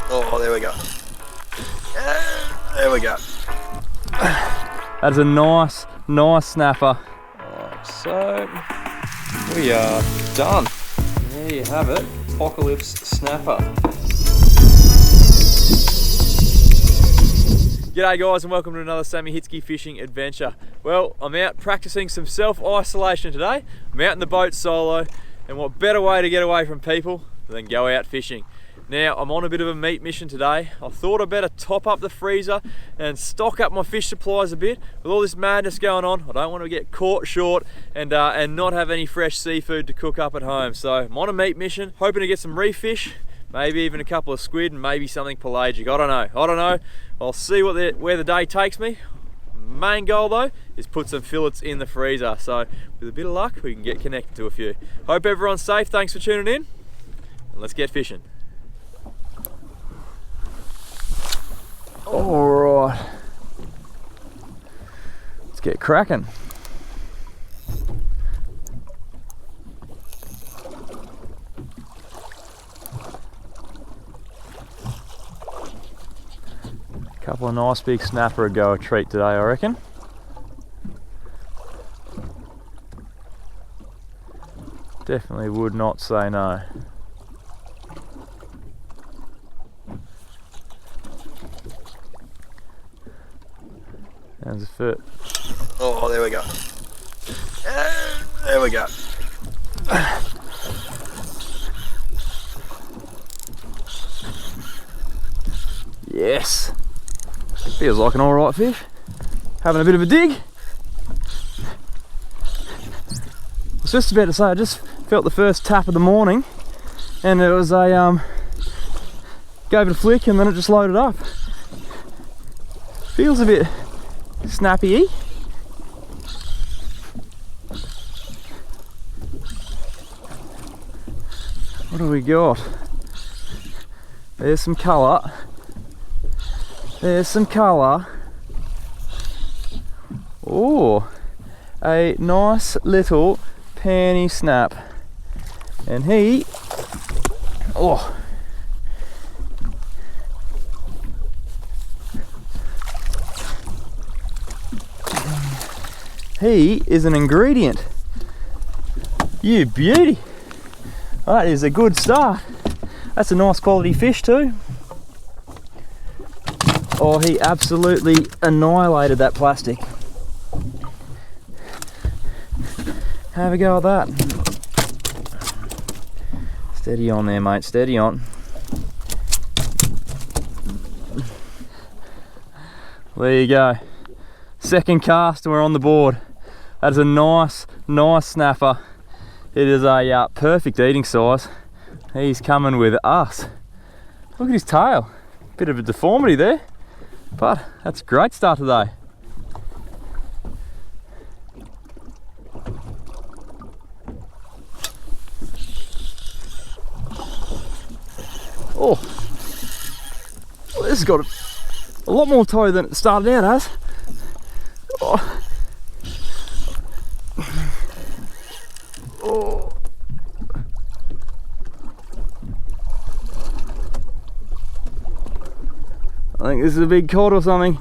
Oh, there we go. There we go. That's a nice snapper. Alright, so we are done. And there you have it, Apocalypse Snapper. G'day guys and welcome to another Sammy Hitzke fishing adventure. Well, I'm out practicing some self-isolation today. I'm out in the boat solo, and what better way to get away from people than go out fishing. Now, I'm on a bit of a meat mission today. I thought I'd better top up the freezer and stock up my fish supplies a bit. With all this madness going on, I don't want to get caught short and not have any fresh seafood to cook up at home. So I'm on a meat mission, hoping to get some reef fish, maybe even a couple of squid and maybe something pelagic. I don't know. I'll see where the day takes me. Main goal though is put some fillets in the freezer. So with a bit of luck, we can get connected to a few. Hope everyone's safe. Thanks for tuning in, and let's get fishing. All right, let's get cracking. Couple of nice big snapper would go a treat today, I reckon. Definitely would not say no. There's a foot. Oh, there we go. There we go. Yes. Feels like an alright fish. Having a bit of a dig. I was just about to say, I just felt the first tap of the morning and it was a gave it a flick and then it just loaded up. Feels a bit snappy-y. What do we got? There's some colour. There's some colour. Oh, a nice little panty snap. And he, oh, he is an ingredient. You beauty. That is a good start. That's a nice quality fish too. Oh, he absolutely annihilated that plastic. Have a go at that. Steady on there, mate, steady on. There you go. Second cast and we're on the board. That is a nice snapper. It is a perfect eating size. He's coming with us. Look at his tail. Bit of a deformity there. But that's a great start today. Oh, well, this has got a lot more toe than it started out as. Oh. Oh. I think this is a big cod or something.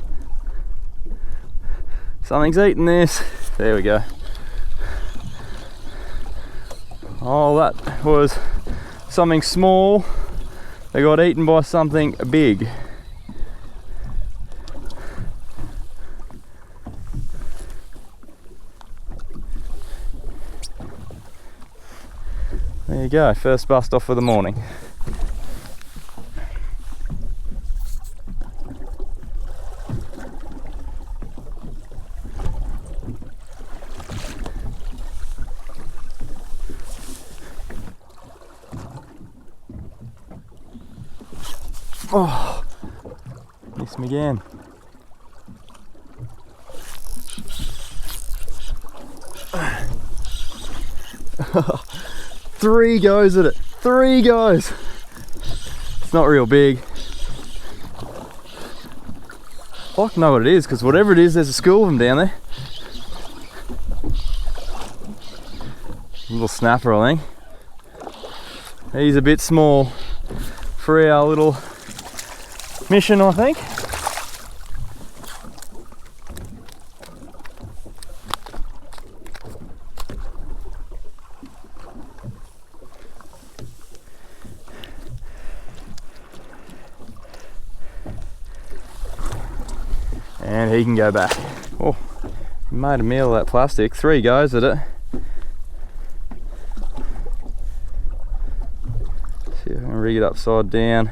Something's eating this. There we go. Oh, that was something small. They got eaten by something big. There you go, first bust off for the morning. Oh, missed me again. Three goes at it. 3 goes. It's not real big. I'd like to know what it is, because whatever it is, there's a school of them down there. A little snapper, I think. He's a bit small for our little mission, I think. And he can go back. Oh, made a meal of that plastic. 3 goes at it. See if I can rig it upside down.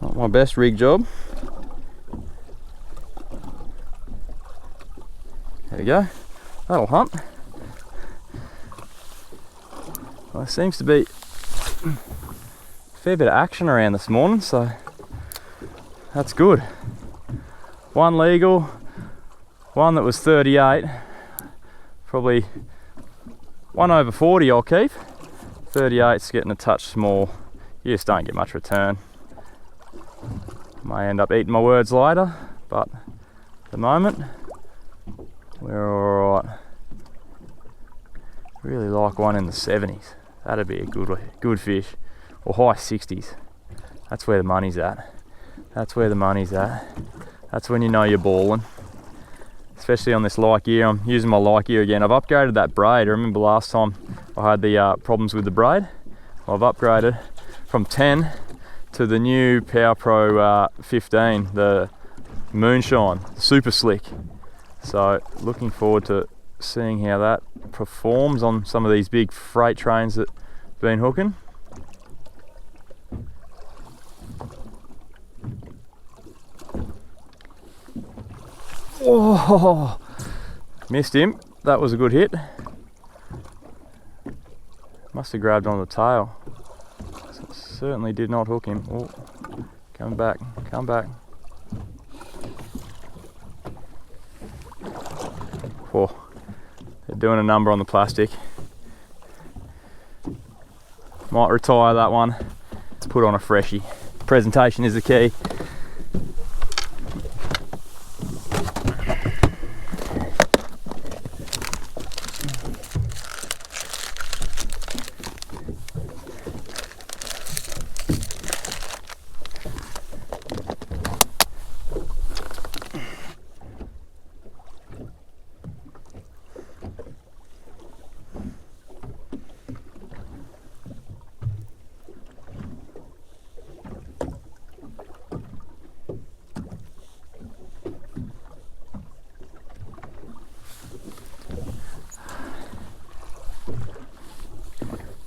Not my best rig job. There we go. That'll hunt. Well, there seems to be a fair bit of action around this morning, so that's good. 1 legal, 1 that was 38, probably 1 over 40 I'll keep. 38's getting a touch small. You just don't get much return. May end up eating my words later, but at the moment we're all right. Really like 1 in the 70s. That'd be a good fish, or high 60s. That's where the money's at. That's where the money's at. That's when you know you're balling. Especially on this light gear. I'm using my light gear again. I've upgraded that braid. I remember last time I had the problems with the braid. I've upgraded from 10 to the new Power Pro 15, the Moonshine, super slick. So looking forward to seeing how that performs on some of these big freight trains that have been hooking. Oh, missed him. That was a good hit. Must have grabbed on the tail. Certainly did not hook him. Oh, come back, come back. Oh, they're doing a number on the plastic. Might retire that one. Let's put on a freshie. Presentation is the key.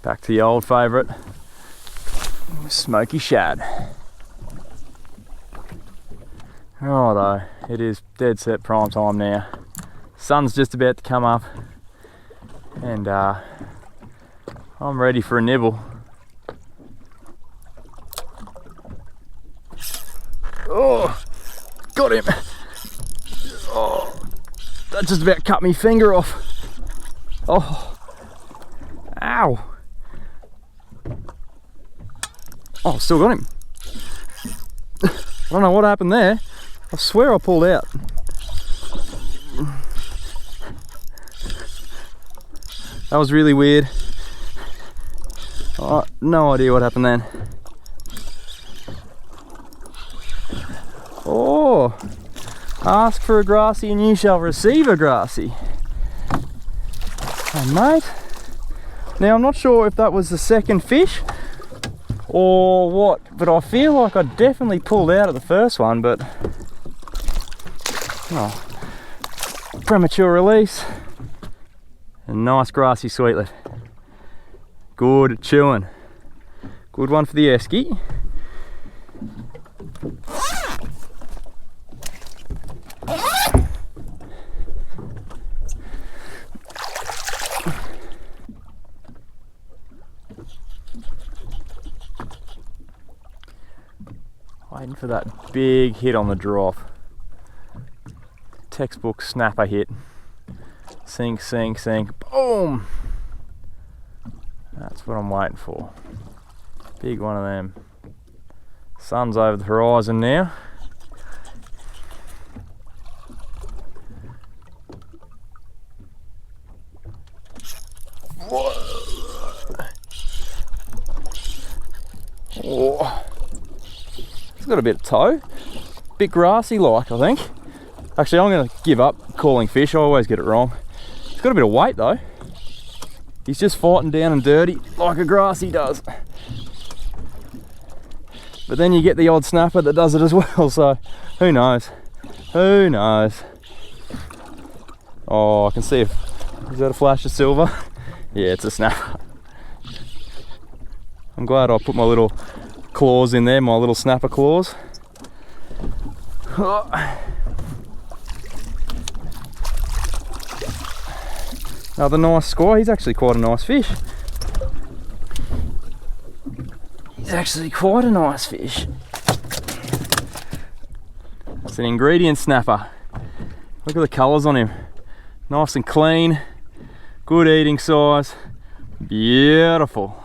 Back to the old favourite, smoky shad. Righto, it is dead set prime time now. Sun's just about to come up, and I'm ready for a nibble. Oh, got him. Oh, that just about cut me finger off. Oh, ow. Oh, still got him. I don't know what happened there. I swear I pulled out. That was really weird. Oh, no idea what happened then. Oh, ask for a grassy and you shall receive a grassy. Hey mate. Now I'm not sure if that was the second fish or what, but I feel like I definitely pulled out of the first one, but oh, premature release. A nice grassy sweetlet. Good chewing. Good one for the esky. Waiting for that big hit on the drop. Textbook snapper hit. Sink, sink, sink, boom! That's what I'm waiting for. Big one of them. Sun's over the horizon now. Oh. It's got a bit of toe. Bit grassy like, I think. Actually, I'm going to give up calling fish. I always get it wrong. It's got a bit of weight though. He's just fighting down and dirty like a grassy does. But then you get the odd snapper that does it as well, so who knows? Who knows? Oh, I can see if... Is that a flash of silver? Yeah, it's a snapper. I'm glad I put my little claws in there, my little snapper claws. Another nice squire. He's actually quite a nice fish. He's actually quite a nice fish. It's an ingredient snapper. Look at the colours on him. Nice and clean. Good eating size. Beautiful.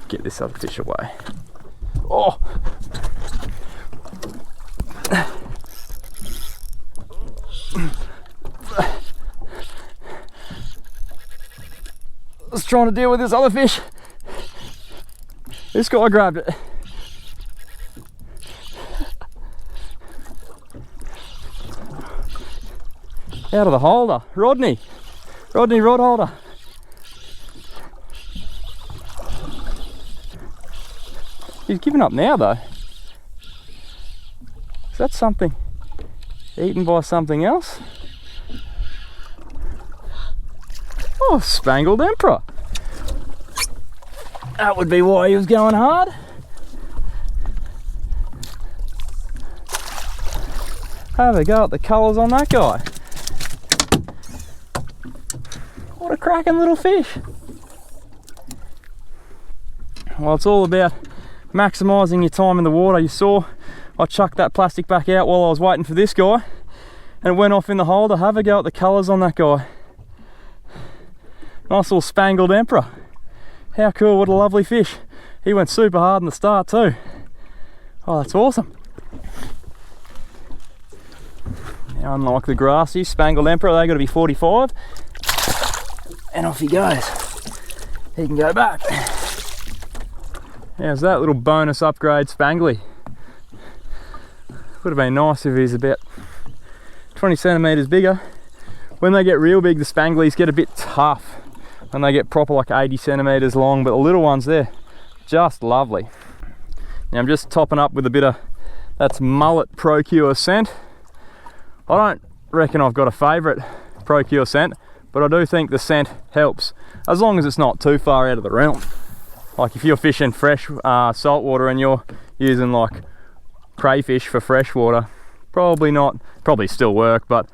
Get this other fish away. Oh! I was trying to deal with this other fish. This guy grabbed it. Out of the holder. Rodney rod holder. He's giving up now though. Is that something eaten by something else? Oh, spangled emperor. That would be why he was going hard. Have a go at the colours on that guy. What a cracking little fish. Well, it's all about maximising your time in the water. You saw I chucked that plastic back out while I was waiting for this guy and it went off in the holder. Have a go at the colours on that guy. Nice little spangled emperor. How cool, what a lovely fish. He went super hard in the start too. Oh, that's awesome. Now, unlike the grassy spangled emperor, they got to be 45 and off he goes. He can go back. How's that little bonus upgrade spangly? Would have been nice if he's about 20 centimetres bigger. When they get real big, the spanglies get a bit tough when they get proper like 80 centimetres long, but the little ones there, just lovely. Now I'm just topping up with a bit of, that's mullet Procure scent. I don't reckon I've got a favourite Procure scent, but I do think the scent helps, as long as it's not too far out of the realm. Like if you're fishing fresh saltwater and you're using like crayfish for freshwater, probably still work, but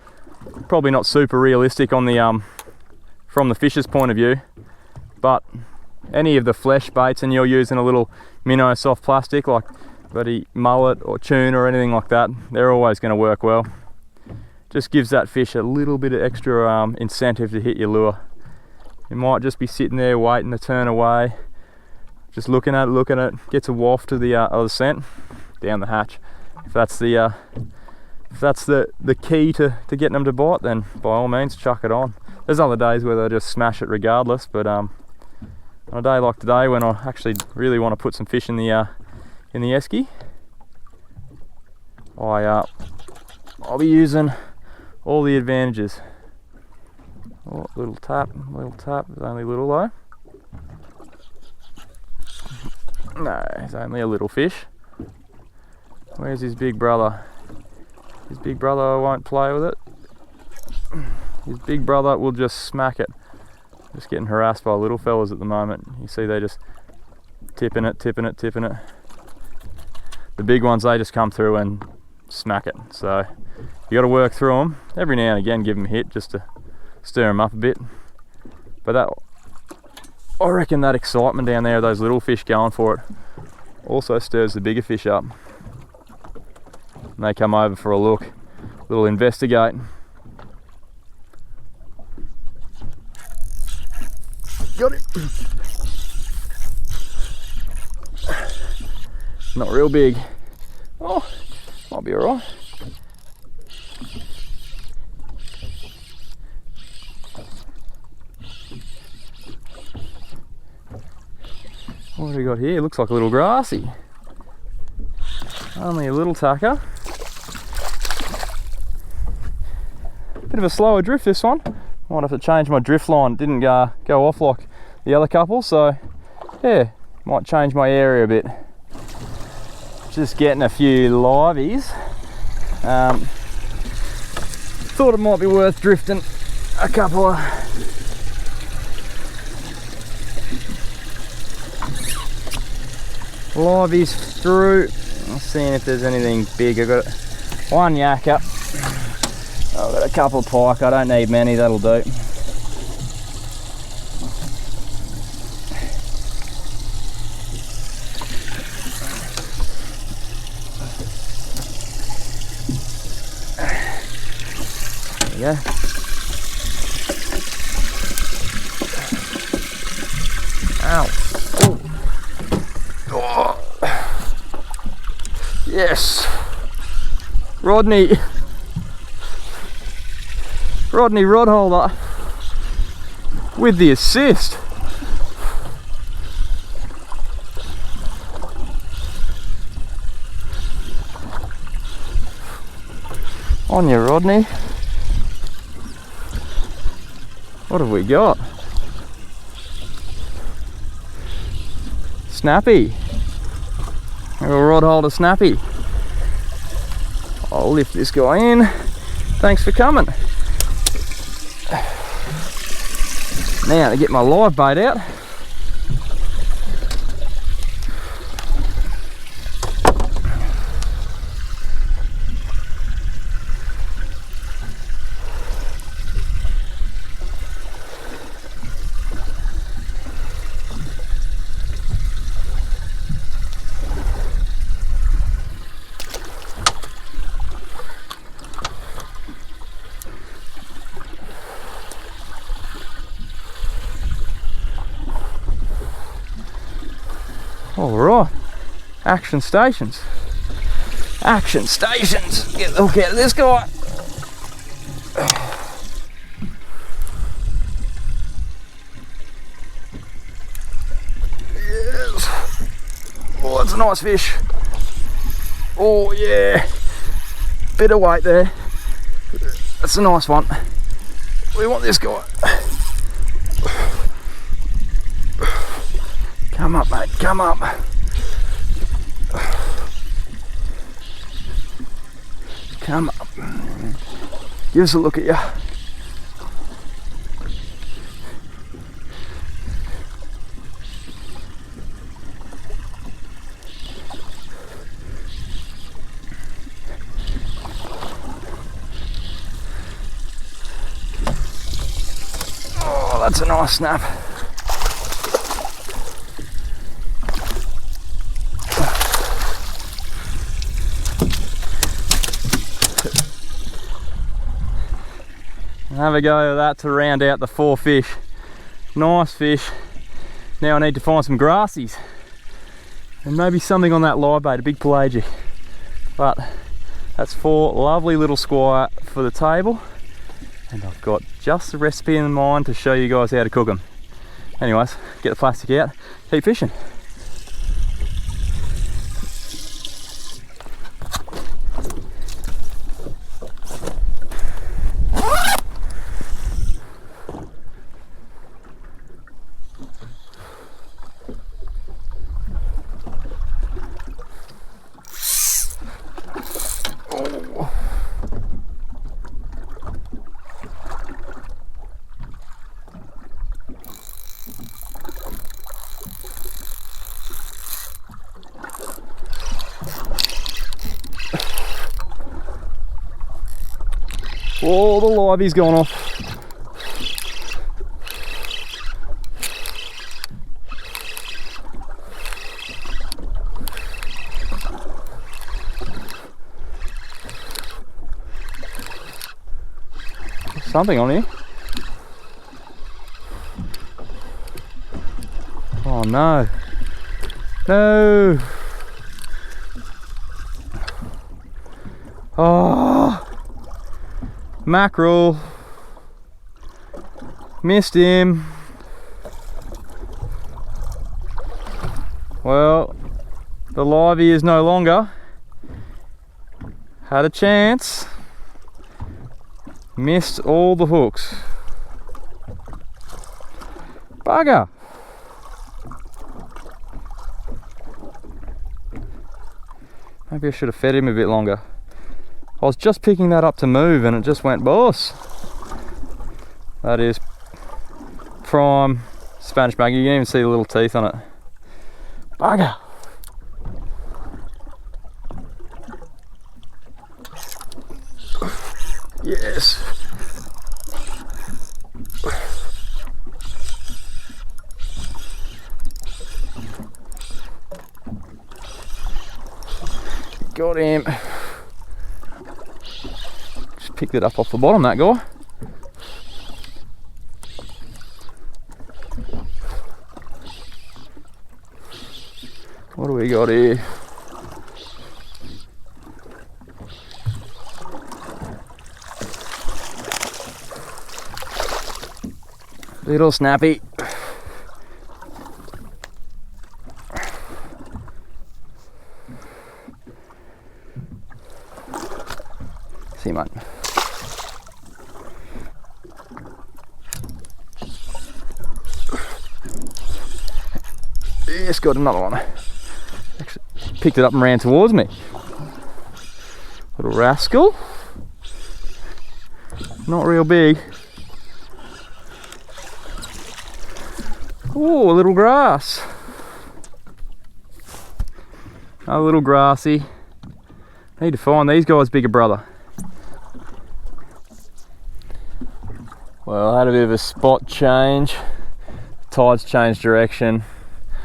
probably not super realistic on the from the fisher's point of view. But any of the flesh baits and you're using a little minnow soft plastic like bloody mullet or tuna or anything like that, they're always going to work well. Just gives that fish a little bit of extra incentive to hit your lure. You might just be sitting there waiting to turn away, just looking at it, gets a waft of the other scent down the hatch. If that's the key to getting them to bite, then by all means chuck it on. There's other days where they just smash it regardless, but on a day like today when I actually really want to put some fish in the esky, I'll be using all the advantages. Oh, little tap, it's only little though. No, it's only a little fish. Where's his big brother? His big brother won't play with it. His big brother will just smack it. Just getting harassed by little fellas at the moment. You see they just tipping it. The big ones, they just come through and smack it. So you got to work through them. Every now and again give them a hit just to stir them up a bit. But that, I reckon that excitement down there of those little fish going for it also stirs the bigger fish up. And they come over for a look, a little investigate. Got it. Not real big. Oh, might be alright. What have we got here? Looks like a little grassy. Only a little tucker. Bit of a slower drift this one. Might have to change my drift line. Didn't go off like the other couple, so yeah, might change my area a bit. Just getting a few liveys. Thought it might be worth drifting a couple of liveys through. I'm seeing if there's anything big. I've got one yakka. I've got a couple of pike. I don't need many, that'll do. There we go. Ow. Ooh. Oh. Yes. Rodney rod holder with the assist. On you, Rodney. What have we got? Snappy. A rod holder snappy. I'll lift this guy in. Thanks for coming. Now to get my live bait out. Alright, action stations. Action stations. Get the hook out of this guy. Yes. Oh, that's a nice fish. Oh yeah. Bit of weight there. That's a nice one. We want this guy. Come up, mate, come up. Come up. Give us a look at you. Oh, that's a nice snap. Have a go of that to round out the 4 fish. Nice fish. Now I need to find some grassies and maybe something on that live bait, a big pelagic. But that's 4 lovely little squire for the table, and I've got just the recipe in mind to show you guys how to cook them. Anyways, get the plastic out, keep fishing. Oh, the livey's gone off. There's something on here. Oh no. No. Oh. Mackerel. Missed him. Well, the livey is no longer. Had a chance. Missed all the hooks. Bugger. Maybe I should have fed him a bit longer. I was just picking that up to move and it just went boss. That is prime Spanish maggie. You can even see the little teeth on it. Bugger. Yes. Got him. Just picked it up off the bottom, that guy. What do we got here? Little snappy. See, mate. Yes, got another one. Actually, picked it up and ran towards me. Little rascal. Not real big. Oh, a little grass. A little grassy. Need to find these guys bigger, brother. Well, I had a bit of a spot change. Tide's changed direction.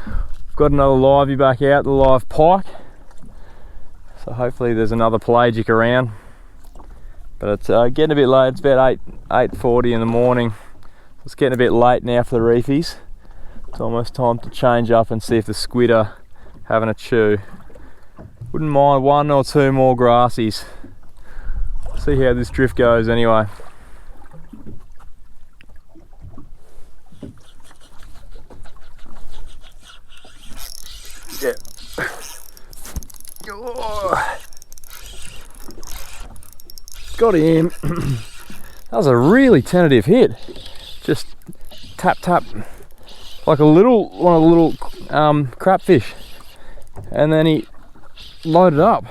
I've got another livey back out, the live pike. So hopefully there's another pelagic around. But it's getting a bit late. It's about 8:40 in the morning. It's getting a bit late now for the reefies. It's almost time to change up and see if the squid are having a chew. Wouldn't mind one or two more grassies. See how this drift goes anyway. Yeah. Oh. Got him. That was a really tentative hit. Just tap tap like one of the little crapfish, and then he loaded up.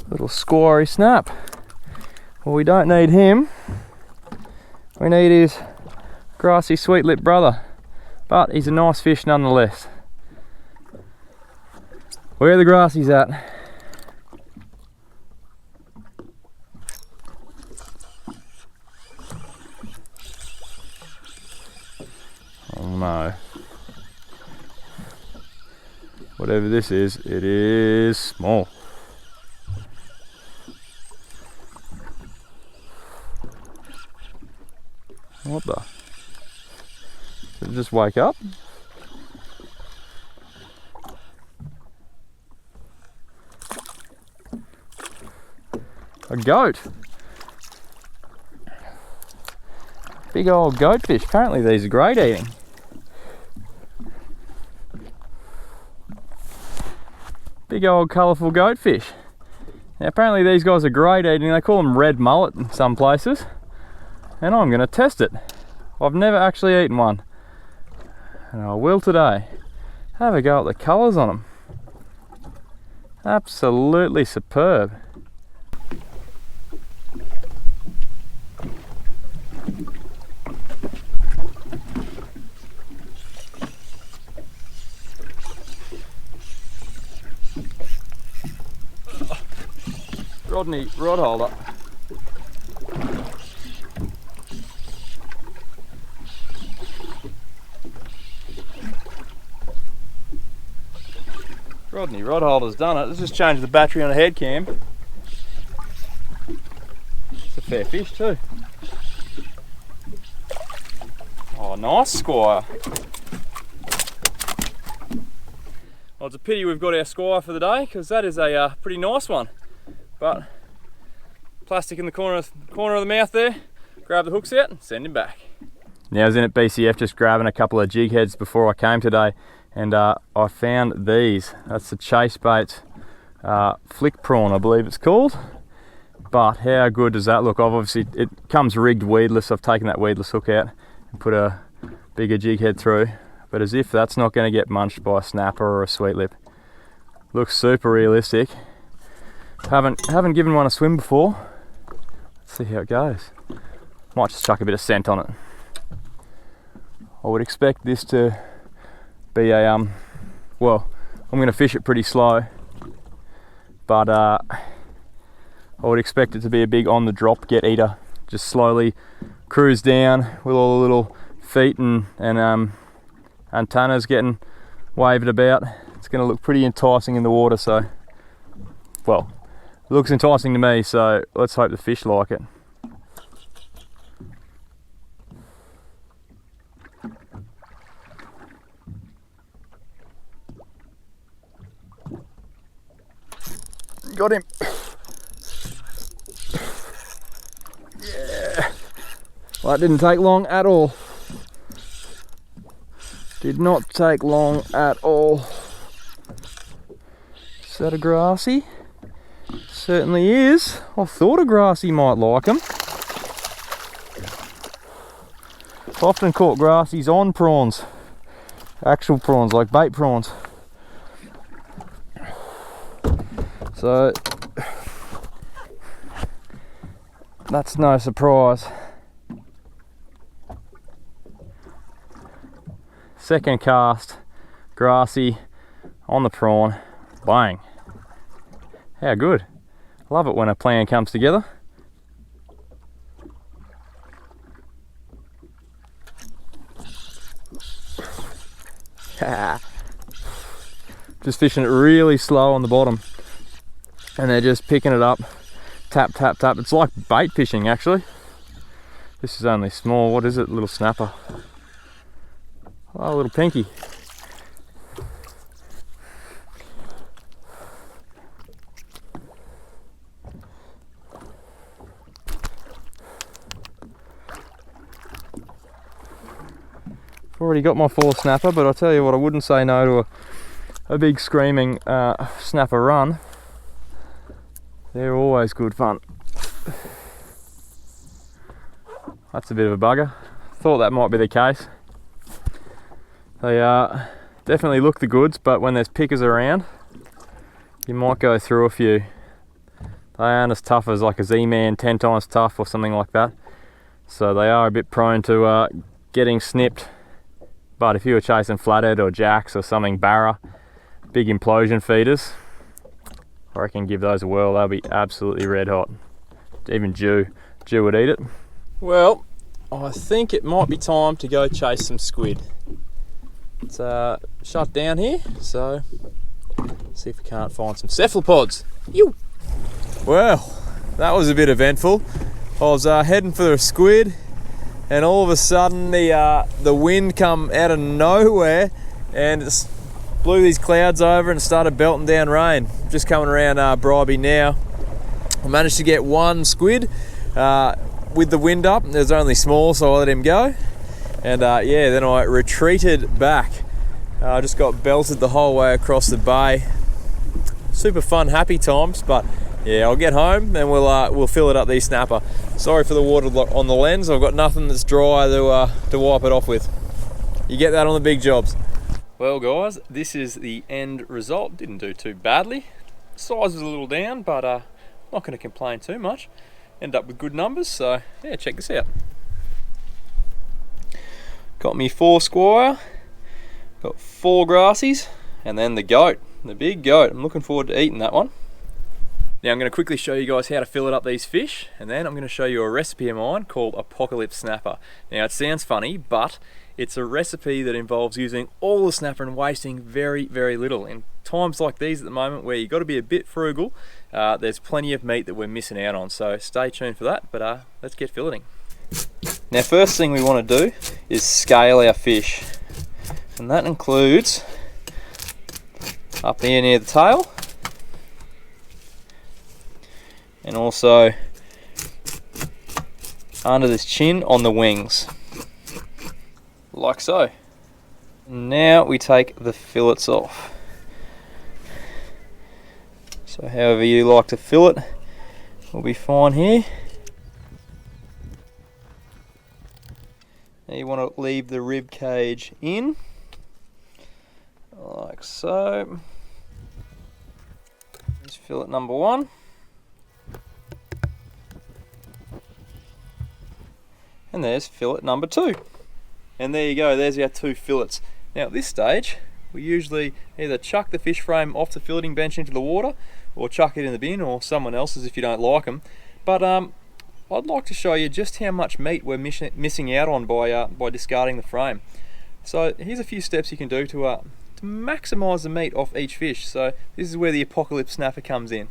Little squirry snap. Well, we don't need him. We need his grassy sweet lip brother, but he's a nice fish nonetheless. Where are the grassies at? Oh no. Whatever this is, it is small. What the? Did it just wake up? A goat. Big old goatfish. Apparently these are great eating. Big old colourful goatfish. Now apparently these guys are great eating. They call them red mullet in some places. And I'm going to test it. I've never actually eaten one. And I will today. Have a go at the colours on them. Absolutely superb. Rodney rod holder. Rodney rod holder's done it. Let's just change the battery on a head cam. It's a fair fish too. Oh, nice, Squire. Well, it's a pity we've got our Squire for the day, because that is a pretty nice one. But plastic in the corner of the mouth there. Grab the hooks out and send him back. Now I was in at BCF just grabbing a couple of jig heads before I came today, and I found these. That's the Chase Baits flick prawn, I believe it's called. But how good does that look? Obviously it comes rigged weedless. I've taken that weedless hook out and put a bigger jig head through. But as if that's not going to get munched by a snapper or a sweet lip. Looks super realistic. Haven't given one a swim before. Let's see how it goes. Might just chuck a bit of scent on it. I would expect this to be a well, I'm going to fish it pretty slow, but I would expect it to be a big on the drop get eater. Just slowly cruise down with all the little feet and antennas getting waved about. It's going to look pretty enticing in the water, so, well, it looks enticing to me, so let's hope the fish like it. Got him. Yeah. Well, that didn't take long at all. Did not take long at all. Is that a grassy? Certainly is. I thought a grassy might like them. I've often caught grassies on prawns. Actual prawns, like bait prawns. So that's no surprise. Second cast, grassy on the prawn, bang. How good. Love it when a plan comes together. Just fishing it really slow on the bottom. And they're just picking it up, tap, tap, tap. It's like bait fishing, actually. This is only small. What is it? Little snapper. Oh, a little pinky. I've already got my 4 snapper, but I tell you what, I wouldn't say no to a big screaming snapper run. They're always good fun. That's a bit of a bugger. Thought that might be the case. They definitely look the goods, but when there's pickers around, you might go through a few. They aren't as tough as like a Z-Man 10 times tough or something like that. So they are a bit prone to getting snipped. But if you were chasing flathead or jacks or something barra, big implosion feeders, I reckon give those a whirl. They'll be absolutely red hot. Even Jew would eat it. Well, I think it might be time to go chase some squid. It's shut down here, so see if we can't find some cephalopods. Ew. Well, that was a bit eventful. I was heading for a squid, and all of a sudden the wind come out of nowhere and it blew these clouds over and started belting down rain. Just coming around Bribey now. I managed to get one squid with the wind up. It was only small, so I let him go. And yeah, then I retreated back. I just got belted the whole way across the bay. Super fun, happy times, but yeah, I'll get home and we'll fill it up these snapper. Sorry for the water on the lens. I've got nothing that's dry to wipe it off with. You get that on the big jobs. Well guys, this is the end result. Didn't do too badly. Size was a little down, but not going to complain too much. End up with good numbers, so yeah, check this out. Got me 4 squire, got 4 grassies, and then the goat, the big goat. I'm looking forward to eating that one. Now I'm going to quickly show you guys how to fillet up these fish, and then I'm going to show you a recipe of mine called Apocalypse Snapper. Now it sounds funny, but it's a recipe that involves using all the snapper and wasting very, very little. In times like these at the moment where you've got to be a bit frugal, there's plenty of meat that we're missing out on, so stay tuned for that, but let's get filleting. Now first thing we want to do is scale our fish, and that includes up here near the tail, and also under this chin on the wings, like so. Now we take the fillets off. So however you like to fillet will be fine here. Now you want to leave the rib cage in, like so. Here's fillet number 1. And there's fillet number 2. And there you go, there's our 2 fillets. Now at this stage, we usually either chuck the fish frame off the filleting bench into the water, or chuck it in the bin, or someone else's if you don't like them. But I'd like to show you just how much meat we're missing out on by discarding the frame. So here's a few steps you can do to maximise the meat off each fish. So this is where the Apocalypse Snapper comes in.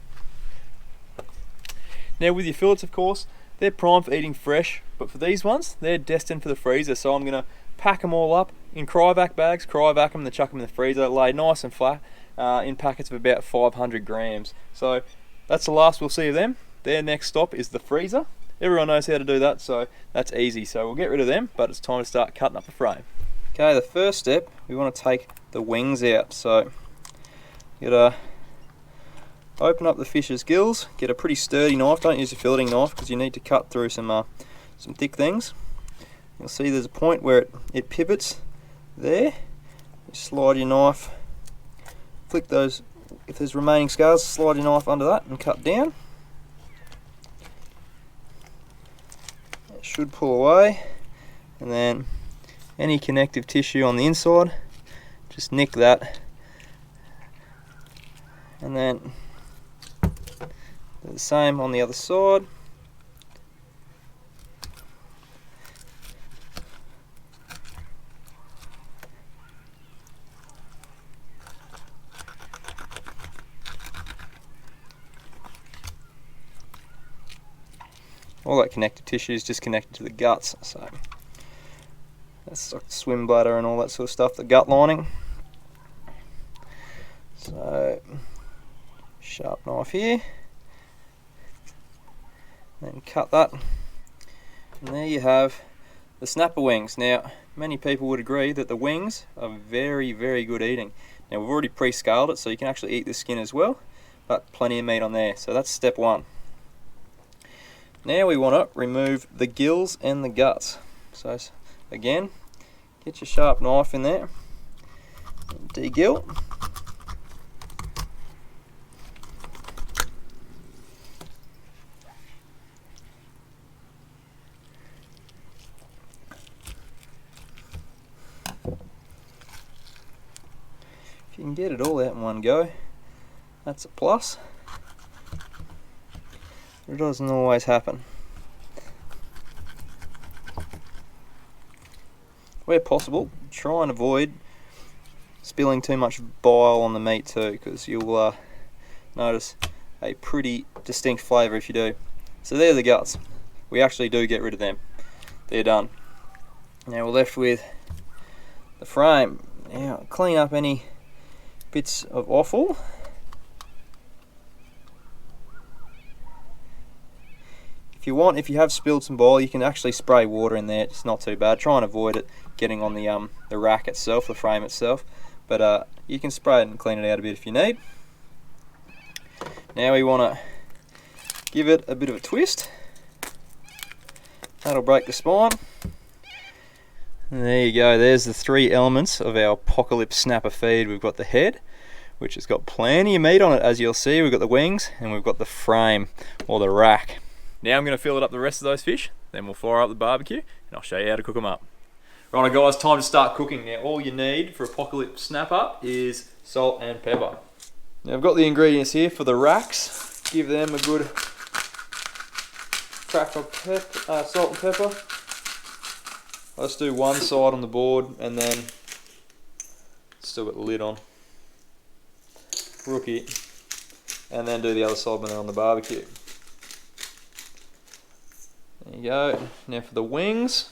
Now with your fillets, of course, they're primed for eating fresh, but for these ones, they're destined for the freezer. So I'm going to pack them all up in cryovac bags, cryovac them, then chuck them in the freezer, laid nice and flat in packets of about 500 grams. So that's the last we'll see of them. Their next stop is the freezer. Everyone knows how to do that, so that's easy. So we'll get rid of them, but it's time to start cutting up the frame. Okay, the first step, we want to take the wings out. So you gotta open up the fish's gills, get a pretty sturdy knife. Don't use a filleting knife because you need to cut through some thick things. You'll see there's a point where it pivots there. You slide your knife, flick those, if there's remaining scars, slide your knife under that and cut down. It should pull away, and then any connective tissue on the inside, just nick that, and then do the same on the other side. All that connective tissue is just connected to the guts, so that's like the swim bladder and all that sort of stuff, the gut lining. So sharp knife here, then cut that, and there you have the snapper wings. Now many people would agree that the wings are very, very good eating. Now we've already pre-scaled it, so you can actually eat the skin as well, but plenty of meat on there. So that's step 1. Now we want to remove the gills and the guts. So again, get your sharp knife in there, de-gill. If you can get it all out in one go, that's a plus. It doesn't always happen. Where possible, try and avoid spilling too much bile on the meat too, because you'll notice a pretty distinct flavour if you do. So there are the guts. We actually do get rid of them. They're done. Now we're left with the frame. Now clean up any bits of offal. If you have spilled some bile, you can actually spray water in there. It's not too bad. Try and avoid it getting on the rack itself, the frame itself. But you can spray it and clean it out a bit if you need. Now we want to give it a bit of a twist. That'll break the spine. And there you go. There's the 3 elements of our Apocalypse Snapper feed. We've got the head, which has got plenty of meat on it, as you'll see. We've got the wings, and we've got the frame, or the rack. Now I'm going to fillet up the rest of those fish, then we'll fire up the barbecue, and I'll show you how to cook them up. Right guys, time to start cooking. Now all you need for Apocalypse Snapper is salt and pepper. Now I've got the ingredients here for the racks. give them a good crack of salt and pepper. I just do one side on the board and then still got the lid on. Rookie. And then do the other side when they're on the barbecue. There you go. Now for the wings.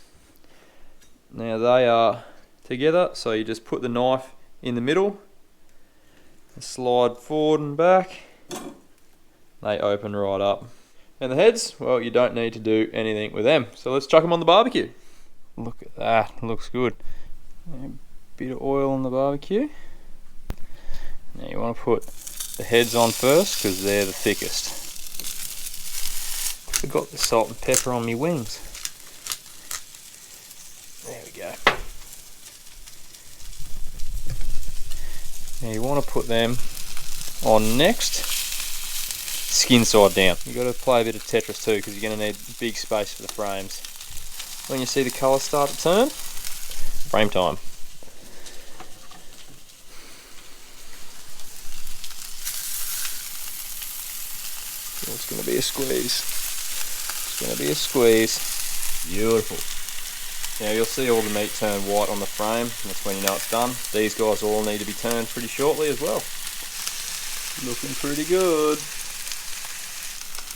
Now they are together, so you just put the knife in the middle and slide forward and back. They open right up. And the heads, well, you don't need to do anything with them. So let's chuck them on the barbecue. Look at that, looks good. A bit of oil on the barbecue. Now you want to put the heads on first because they're the thickest. Forgot the salt and pepper on my wings. There we go. Now you want to put them on next, skin side down. You've got to play a bit of Tetris too because you're going to need big space for the frames. When you see the colours start to turn, frame time. It's going to be a squeeze. It's going to be a squeeze. Beautiful. Now you'll see all the meat turn white on the frame. That's when you know it's done. These guys all need to be turned pretty shortly as well. Looking pretty good.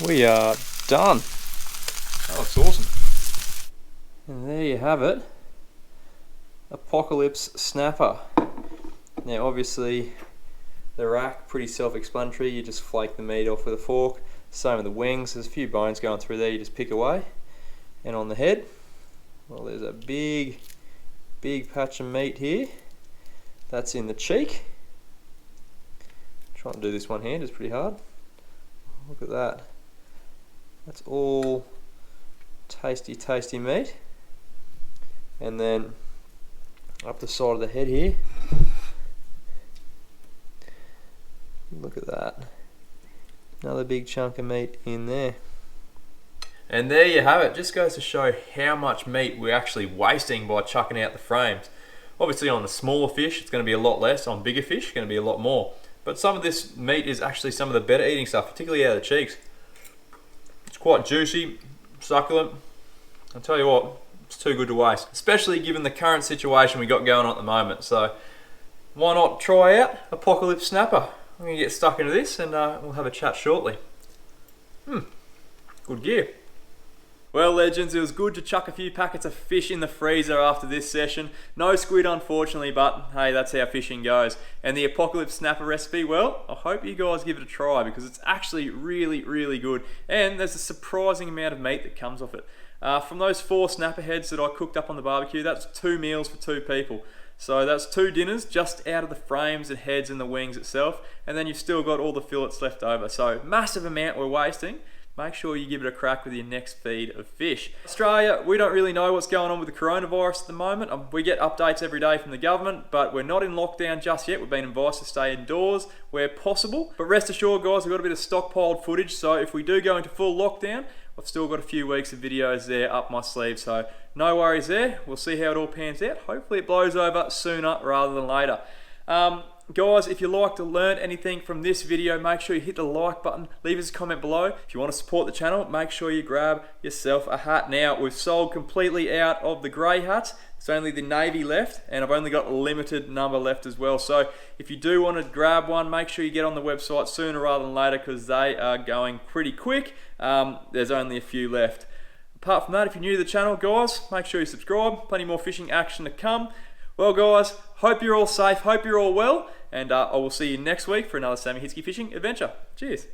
We are done. That looks awesome. And there you have it. Apocalypse snapper. Now obviously the rack, pretty self-explanatory. You just flake the meat off with a fork. Same with the wings. There's a few bones going through there. You just pick away. And on the head, well, there's a big patch of meat here. That's in the cheek. Try and do this one hand, it's pretty hard. Look at that. That's all tasty, tasty meat. And then up the side of the head here. Look at that. Another big chunk of meat in there. And there you have it. Just goes to show how much meat we're actually wasting by chucking out the frames. Obviously on the smaller fish it's going to be a lot less. On bigger fish it's going to be a lot more. But some of this meat is actually some of the better eating stuff, particularly out of the cheeks. It's quite juicy, succulent. I'll tell you what, it's too good to waste. Especially given the current situation we got going on at the moment. So why not try out Apocalypse Snapper? I'm going to get stuck into this and we'll have a chat shortly. Good gear. Well legends, it was good to chuck a few packets of fish in the freezer after this session. No squid unfortunately, but hey, that's how fishing goes. And the Apocalypse Snapper recipe, well, I hope you guys give it a try because it's actually really, really good. And there's a surprising amount of meat that comes off it. From those 4 snapper heads that I cooked up on the barbecue, that's 2 meals for 2 people. So that's 2 dinners just out of the frames and heads and the wings itself. And then you've still got all the fillets left over. So massive amount we're wasting. Make sure you give it a crack with your next feed of fish. Australia, we don't really know what's going on with the coronavirus at the moment. We get updates every day from the government, but we're not in lockdown just yet. We've been advised to stay indoors where possible. But rest assured guys, we've got a bit of stockpiled footage, so if we do go into full lockdown, I've still got a few weeks of videos there up my sleeve, so no worries there. We'll see how it all pans out. Hopefully it blows over sooner rather than later. Guys, if you like to learn anything from this video, make sure you hit the like button, leave us a comment below. If you want to support the channel, make sure you grab yourself a hat. Now, we've sold completely out of the grey hats. It's only the navy left, and I've only got a limited number left as well. So if you do want to grab one, make sure you get on the website sooner rather than later because they are going pretty quick. There's only a few left. Apart from that, if you're new to the channel, guys, make sure you subscribe. Plenty more fishing action to come. Well guys, hope you're all safe, hope you're all well, and I will see you next week for another Sammy Hitzke fishing adventure. Cheers.